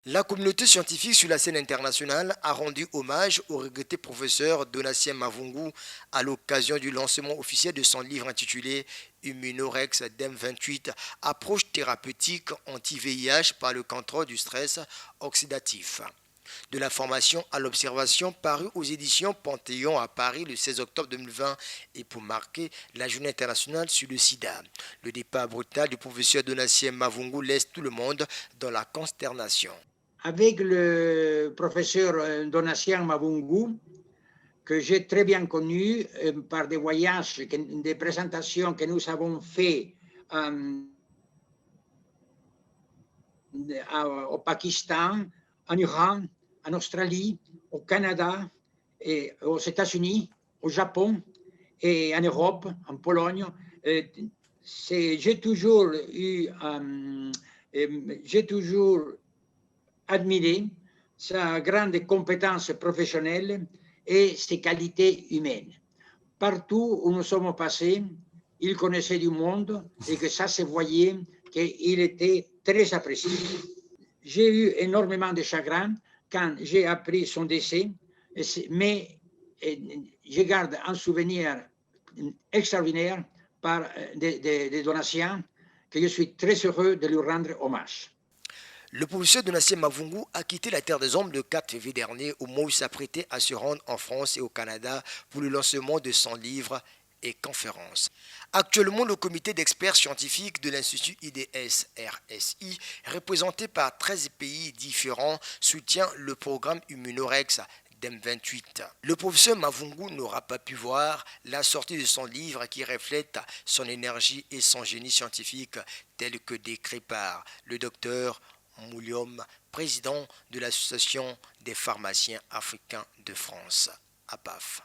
La communauté scientifique sur la scène internationale a rendu hommage au regretté professeur Donatien Mavungu à l'occasion du lancement officiel de son livre intitulé Immunorex DEM28, approche thérapeutique anti-VIH par le contrôle du stress oxydatif. De la formation à l'observation, paru aux éditions Panthéon à Paris le 16 octobre 2020 et pour marquer la journée internationale sur le sida. Le départ brutal du professeur Donatien Mavungu laisse tout le monde dans la consternation. Avec le professeur Donatien Mavungu, que j'ai très bien connu par des voyages, des présentations que nous avons fait au Pakistan, en Iran, en Australie, au Canada, et aux États-Unis, au Japon et en Europe, en Pologne. J'ai toujours admiré sa grande compétence professionnelle et ses qualités humaines. Partout où nous sommes passés, il connaissait du monde et que ça se voyait qu'il était très apprécié. J'ai eu énormément de chagrin quand j'ai appris son décès, mais je garde un souvenir extraordinaire par des donations que je suis très heureux de lui rendre hommage. Le professeur Donatien Mavungu a quitté la Terre des Hommes le 4 février dernier au moment où il s'apprêtait à se rendre en France et au Canada pour le lancement de son livre et conférences. Actuellement, le comité d'experts scientifiques de l'Institut IDS-RSI, représenté par 13 pays différents, soutient le programme Immunorex DEM28. Le professeur Mavungu n'aura pas pu voir la sortie de son livre qui reflète son énergie et son génie scientifique tel que décrit par le docteur Mouliom, président de l'Association des pharmaciens africains de France, APAF.